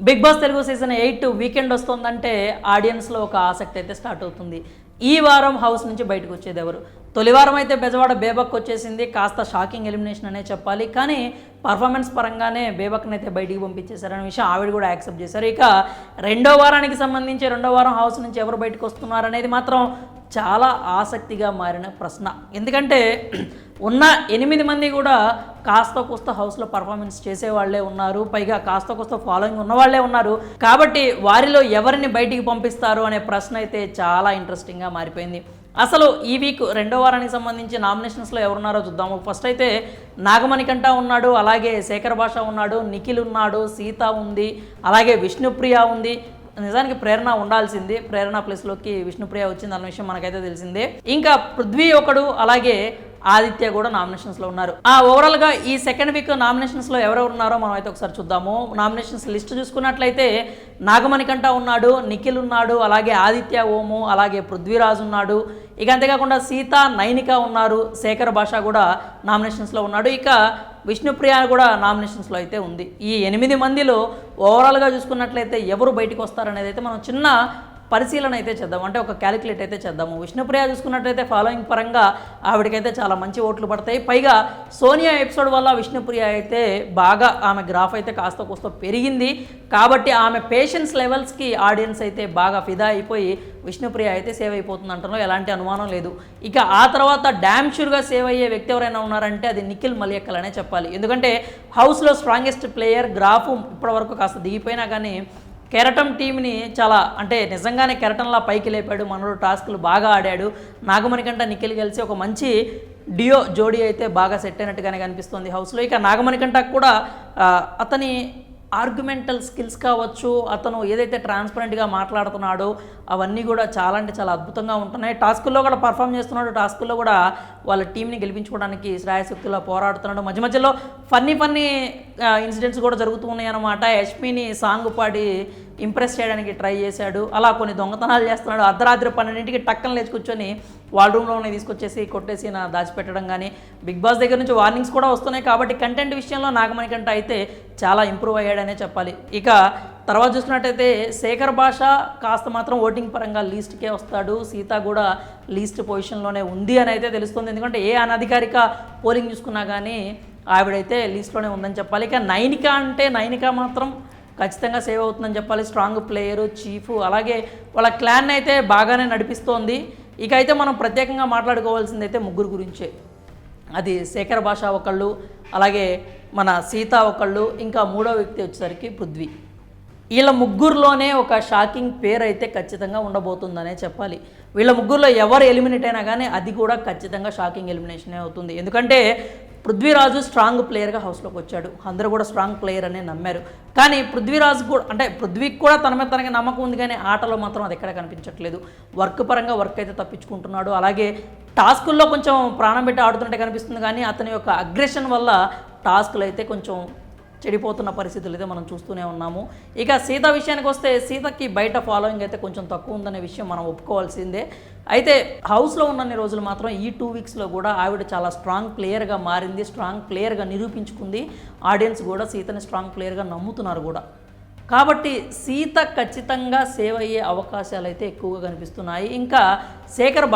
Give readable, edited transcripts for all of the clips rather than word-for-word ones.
Big Boss Telugu season 8 weekend వస్తుందంటే ఆడియన్స్లో ఒక ఆసక్తి అయితే స్టార్ట్ అవుతుంది. ఈ వారం హౌస్ నుంచి బయటకు వచ్చేది ఎవరు? తొలి వారం అయితే బెజవాడ బేబక్ వచ్చేసింది. కాస్త షాకింగ్ ఎలిమినేషన్ అనే చెప్పాలి. కానీ పర్ఫార్మెన్స్ పరంగానే బేబక్ని అయితే బయటికి పంపించేశారనే విషయం ఆవిడ కూడా యాక్సెప్ట్ చేశారు. ఇక రెండో వారానికి సంబంధించి రెండో వారం హౌస్ నుంచి ఎవరు బయటకు వస్తున్నారు అనేది మాత్రం చాలా ఆసక్తిగా మారిన ప్రశ్న. ఎందుకంటే ఉన్న 8 మంది కూడా కాస్త కోస్త హౌస్లో పర్ఫార్మెన్స్ చేసేవాళ్లే ఉన్నారు. పైగా కాస్త కోస్త ఫాలోయింగ్ ఉన్నవాళ్లే ఉన్నారు. కాబట్టి వారిలో ఎవరిని బయటికి పంపిస్తారు అనే ప్రశ్న అయితే చాలా ఇంట్రెస్టింగ్గా మారిపోయింది. అసలు ఈ వీక్ రెండో వారానికి సంబంధించి నామినేషన్స్లో ఎవరున్నారో చూద్దాము. ఫస్ట్ అయితే నాగమణికంఠ ఉన్నాడు, అలాగే శేఖర్ భాష ఉన్నాడు, నిఖిల్ ఉన్నాడు, సీత ఉంది, అలాగే విష్ణుప్రియ ఉంది. నిజానికి ప్రేరణ ఉండాల్సింది, ప్రేరణ ప్లేస్లోకి విష్ణుప్రియ వచ్చింది అన్న విషయం మనకైతే తెలిసిందే. ఇంకా పృథ్వీ ఒకడు, అలాగే ఆదిత్య కూడా నామినేషన్స్లో ఉన్నారు. ఓవరాల్గా ఈ సెకండ్ వీక్ నామినేషన్స్లో ఎవరెవరు ఉన్నారో మనం అయితే ఒకసారి చూద్దాము. నామినేషన్స్ లిస్ట్ చూసుకున్నట్లయితే నాగమణికంఠ ఉన్నాడు, నిఖిల్ ఉన్నాడు, అలాగే ఆదిత్య ఓము, అలాగే పృథ్వీరాజ్ ఉన్నాడు. ఇక అంతేకాకుండా సీత, నైనిక ఉన్నారు, శేఖర్ భాష కూడా నామినేషన్స్లో ఉన్నాడు. ఇక విష్ణుప్రియ కూడా నామినేషన్స్లో అయితే ఉంది. ఈ 8 మందిలో ఓవరాల్గా చూసుకున్నట్లయితే ఎవరు బయటకు వస్తారనేది అయితే మనం చిన్న పరిశీలన అయితే చేద్దాం, అంటే ఒక క్యాలిక్యులేట్ అయితే చేద్దాము. విష్ణుప్రియ చూసుకున్నట్లయితే ఫాలోయింగ్ పరంగా ఆవిడకైతే చాలా మంచి ఓట్లు పడతాయి. పైగా సోనియా ఎపిసోడ్ వల్ల విష్ణుప్రియ అయితే బాగా ఆమె గ్రాఫ్ అయితే కాస్త కోస్త పెరిగింది. కాబట్టి ఆమె పేషెన్స్ లెవెల్స్కి ఆడియన్స్ అయితే బాగా ఫిదా అయిపోయి విష్ణుప్రియ అయితే సేవ్ అయిపోతుంది అంటలో ఎలాంటి అనుమానం లేదు. ఇక ఆ తర్వాత డ్యామ్ షూర్గా సేవ్ అయ్యే వ్యక్తి ఎవరైనా ఉన్నారంటే అది నిఖిల్ మలియక్కల్ అనే చెప్పాలి. ఎందుకంటే హౌస్లో స్ట్రాంగెస్ట్ ప్లేయర్, గ్రాఫ్ ఇప్పటివరకు కాస్త దిగిపోయినా కానీ కెరటం టీంని చాలా, అంటే నిజంగానే కెరటంలా పైకి లేపాడు. మనోడు టాస్క్లు బాగా ఆడాడు. నాగమణికంఠ నిఖిల్ కలిసి ఒక మంచి డియో జోడీ అయితే బాగా సెట్ అయినట్టుగానే కనిపిస్తుంది హౌస్లో. ఇక నాగమణికంఠకు కూడా అతని ఆర్గ్యుమెంటల్ స్కిల్స్ కావచ్చు, అతను ఏదైతే ట్రాన్స్పరెంట్గా మాట్లాడుతున్నాడో అవన్నీ కూడా చాలా అంటే చాలా అద్భుతంగా ఉంటున్నాయి. టాస్కుల్లో కూడా పర్ఫామ్ చేస్తున్నాడు. టాస్కుల్లో కూడా వాళ్ళ టీంని గెలిపించుకోవడానికి శ్రాయశక్తిలో పోరాడుతున్నాడు. మధ్య మధ్యలో ఫన్నీ ఇన్సిడెంట్స్ కూడా జరుగుతూ ఉన్నాయి అన్నమాట. యష్మిని సాంగ్ పాడి ఇంప్రెస్ చేయడానికి ట్రై చేశాడు. అలా కొన్ని దొంగతనాలు చేస్తున్నాడు. అర్ధరాత్రి 12ంటికి టక్కన లేచి కూర్చొని వాళ్ళ రూమ్లోనే తీసుకొచ్చేసి కొట్టేసి దాచిపెట్టడం కానీ, బిగ్ బాస్ దగ్గర నుంచి వార్నింగ్స్ కూడా వస్తున్నాయి. కాబట్టి కంటెంట్ విషయంలో నాగమణికంఠ అయితే చాలా ఇంప్రూవ్ అయ్యాడనే చెప్పాలి. ఇక తర్వాత చూసుకున్నట్టయితే శేఖర్ భాష కాస్త మాత్రం ఓటింగ్ పరంగా లీస్ట్కే వస్తాడు. సీత కూడా లీస్ట్ పొజిషన్లోనే ఉంది అని అయితే తెలుస్తుంది. ఎందుకంటే ఏ అనధికారిక పోలింగ్ చూసుకున్నా కానీ ఆవిడైతే లీస్ట్లోనే ఉందని చెప్పాలి. ఇక నైనిక మాత్రం ఖచ్చితంగా సేవ్ అవుతుందని చెప్పాలి. స్ట్రాంగ్ ప్లేయరు, చీఫ్, అలాగే వాళ్ళ క్లాన్ అయితే బాగానే నడిపిస్తోంది. ఇక అయితే మనం ప్రత్యేకంగా మాట్లాడుకోవాల్సింది అయితే ముగ్గురు గురించే. అది శేఖర్ భాష ఒకళ్ళు, అలాగే మన సీత ఒకళ్ళు, ఇంకా మూడో వ్యక్తి వచ్చేసరికి పృథ్వీ. వీళ్ళ ముగ్గురులోనే ఒక షాకింగ్ పేరు అయితే ఖచ్చితంగా ఉండబోతుందనే చెప్పాలి. వీళ్ళ ముగ్గురులో ఎవరు ఎలిమినేట్ అయినా కానీ అది కూడా ఖచ్చితంగా షాకింగ్ ఎలిమినేషనే అవుతుంది. ఎందుకంటే పృథ్వీరాజు స్ట్రాంగ్ ప్లేయర్గా హౌస్లోకి వచ్చాడు. అందరూ కూడా స్ట్రాంగ్ ప్లేయర్ అనే నమ్మారు. కానీ పృథ్వీరాజు కూడా, అంటే పృథ్వీకి కూడా తన మీద తనకి నమ్మకం ఉంది, కానీ ఆటలో మాత్రం అది ఎక్కడ కనిపించట్లేదు. వర్క్ పరంగా వర్క్ అయితే తప్పించుకుంటున్నాడు. అలాగే టాస్కుల్లో కొంచెం ప్రాణం పెట్టి ఆడుతుంటే కనిపిస్తుంది, కానీ అతని యొక్క అగ్రెషన్ వల్ల టాస్కులు అయితే కొంచెం చెడిపోతున్న పరిస్థితులు అయితే మనం చూస్తూనే ఉన్నాము. ఇక సీత విషయానికి వస్తే సీతకి బయట ఫాలోయింగ్ అయితే కొంచెం తక్కువ ఉందనే విషయం మనం ఒప్పుకోవాల్సిందే. అయితే హౌస్లో ఉన్నన్ని రోజులు మాత్రం ఈ 2 వీక్స్లో కూడా ఆవిడ చాలా స్ట్రాంగ్ ప్లేయర్గా మారింది, స్ట్రాంగ్ ప్లేయర్గా నిరూపించుకుంది. ఆడియన్స్ కూడా సీతని స్ట్రాంగ్ ప్లేయర్గా నమ్ముతున్నారు కూడా. కాబట్టి సీత ఖచ్చితంగా సేవ్ అయ్యే అవకాశాలు అయితే ఎక్కువగా కనిపిస్తున్నాయి. ఇంకా శేఖర్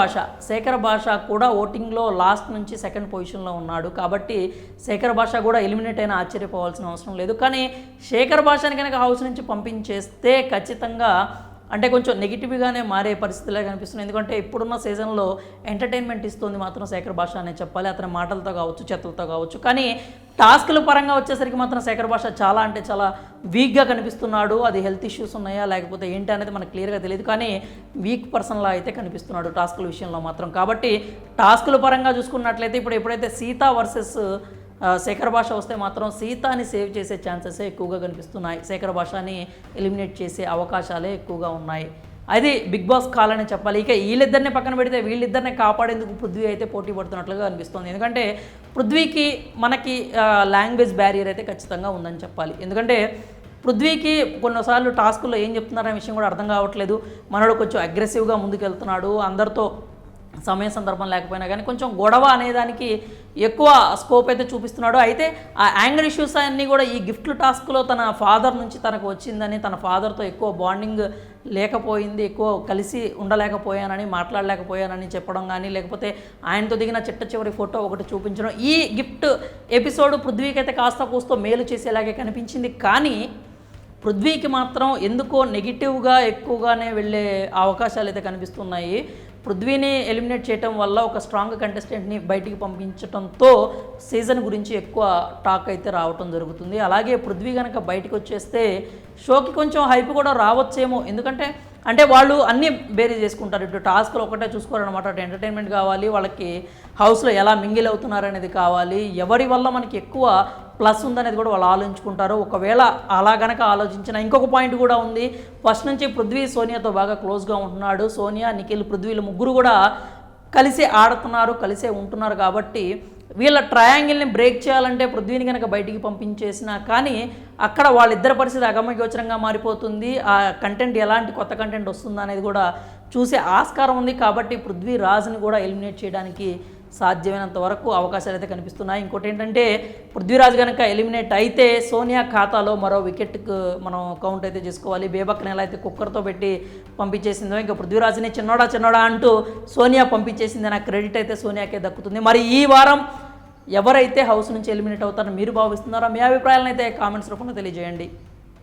భాష కూడా ఓటింగ్లో లాస్ట్ నుంచి సెకండ్ పొజిషన్లో ఉన్నాడు. కాబట్టి శేఖర్ భాష కూడా ఎలిమినేట్ అయినా ఆశ్చర్యపోవాల్సిన అవసరం లేదు. కానీ శేఖర్ భాషని కనుక హౌస్ నుంచి పంపించేస్తే ఖచ్చితంగా అంటే కొంచెం నెగిటివ్గానే మారే పరిస్థితులే కనిపిస్తున్నాయి. ఎందుకంటే ఇప్పుడున్న సీజన్లో ఎంటర్టైన్మెంట్ ఇస్తుంది మాత్రం శేఖర్ భాష అనే చెప్పాలి. అతని మాటలతో కావచ్చు, చేతులతో కావచ్చు. కానీ టాస్కుల పరంగా వచ్చేసరికి మాత్రం శేఖర్ భాష చాలా అంటే చాలా వీక్గా కనిపిస్తున్నాడు. అది హెల్త్ ఇష్యూస్ ఉన్నాయా లేకపోతే ఏంటి అనేది మనకు క్లియర్గా తెలియదు, కానీ వీక్ పర్సన్లా అయితే కనిపిస్తున్నాడు టాస్కుల విషయంలో మాత్రం. కాబట్టి టాస్కుల పరంగా చూసుకున్నట్లయితే ఎప్పుడైతే సీత వర్సెస్ శేఖర్ భాష వస్తే మాత్రం సీతాని సేవ్ చేసే ఛాన్సెసే ఎక్కువగా కనిపిస్తున్నాయి. శేఖర్ భాషని ఎలిమినేట్ చేసే అవకాశాలే ఎక్కువగా ఉన్నాయి. అది బిగ్ బాస్ కాల్ అని చెప్పాలి. ఇక వీళ్ళిద్దరిని పక్కన పెడితే వీళ్ళిద్దరిని కాపాడేందుకు పృథ్వీ అయితే పోటీ పడుతున్నట్లుగా అనిపిస్తుంది. ఎందుకంటే పృథ్వీకి మనకి లాంగ్వేజ్ బ్యారియర్ అయితే ఖచ్చితంగా ఉందని చెప్పాలి. ఎందుకంటే పృథ్వీకి కొన్నిసార్లు టాస్కుల్లో ఏం చెప్తున్నారనే విషయం కూడా అర్థం కావట్లేదు. మనోడు కొంచెం అగ్రెసివ్గా ముందుకు వెళ్తున్నాడు, అందరితో సమయ సందర్భం లేకపోయినా కానీ కొంచెం గొడవ అనేదానికి ఎక్కువ స్కోప్ అయితే చూపిస్తున్నాడు. అయితే ఆ యాంగర్ ఇష్యూస్ అన్నీ కూడా ఈ గిఫ్ట్లు టాస్క్లో తన ఫాదర్ నుంచి తనకు వచ్చిందని, తన ఫాదర్తో ఎక్కువ బాండింగ్ లేకపోయింది, ఎక్కువ కలిసి ఉండలేకపోయానని, మాట్లాడలేకపోయానని చెప్పడం కానీ, లేకపోతే ఆయనతో దిగిన చిట్ట చివరి ఫోటో ఒకటి చూపించడం, ఈ గిఫ్ట్ ఎపిసోడ్ పృథ్వీకి అయితే కాస్త కూస్తో మేలు చేసేలాగే కనిపించింది. కానీ పృథ్వీకి మాత్రం ఎందుకో నెగిటివ్గా ఎక్కువగానే వెళ్ళే అవకాశాలు అయితే కనిపిస్తున్నాయి. పృథ్వీని ఎలిమినేట్ చేయడం వల్ల ఒక స్ట్రాంగ్ కంటెస్టెంట్ని బయటికి పంపించడంతో సీజన్ గురించి ఎక్కువ టాక్ అయితే రావటం జరుగుతుంది. అలాగే పృథ్వీ కనుక బయటకు వచ్చేస్తే షోకి కొంచెం హైప్ కూడా రావచ్చేమో. ఎందుకంటే వాళ్ళు అన్నీ బేరీ చేసుకుంటారు. ఇటు టాస్క్లు ఒకటే చూసుకోరనమాట. అటు ఎంటర్టైన్మెంట్ కావాలి, వాళ్ళకి హౌస్లో ఎలా మింగిల్ అవుతున్నారు అనేది కావాలి, ఎవరి వల్ల మనకి ఎక్కువ ప్లస్ ఉందనేది కూడా వాళ్ళు ఆలోచించుకుంటారు. ఒకవేళ అలా గనక ఆలోచించిన ఇంకొక పాయింట్ కూడా ఉంది. ఫస్ట్ నుంచి పృథ్వీ సోనియాతో బాగా క్లోజ్గా ఉంటున్నాడు. సోనియా, నిఖిల్, పృథ్వీలు ముగ్గురు కూడా కలిసే ఆడుతున్నారు, కలిసే ఉంటున్నారు. కాబట్టి వీళ్ళ ట్రయాంగిల్ని బ్రేక్ చేయాలంటే పృథ్వీని కనుక బయటికి పంపించేసినా కానీ అక్కడ వాళ్ళిద్దరి పరిస్థితి అగమ్యగోచరంగా మారిపోతుంది. ఆ కంటెంట్ ఎలాంటి కొత్త కంటెంట్ వస్తుందా అనేది కూడా చూసే ఆస్కారం ఉంది. కాబట్టి పృథ్వీరాజ్ని కూడా ఎలిమినేట్ చేయడానికి సాధ్యమైనంత వరకు అవకాశాలు అయితే కనిపిస్తున్నాయి. ఇంకోటి ఏంటంటే పృథ్వీరాజ్ కనుక ఎలిమినేట్ అయితే సోనియా ఖాతాలో మరో వికెట్కు మనం కౌంట్ అయితే చేసుకోవాలి. బేబక్ని ఎలా అయితే కుక్కర్తో పెట్టి పంపించేసిందో ఇంకా పృథ్వీరాజ్ని చిన్నోడా అంటూ సోనియా పంపించేసింది. నా క్రెడిట్ అయితే సోనియాకే దక్కుతుంది. మరి ఈ వారం ఎవరైతే హౌస్ నుంచి ఎలిమినేట్ అవుతారో మీరు భావిస్తున్నారో మీ అభిప్రాయాలను అయితే కామెంట్స్ రూపంలో తెలియజేయండి.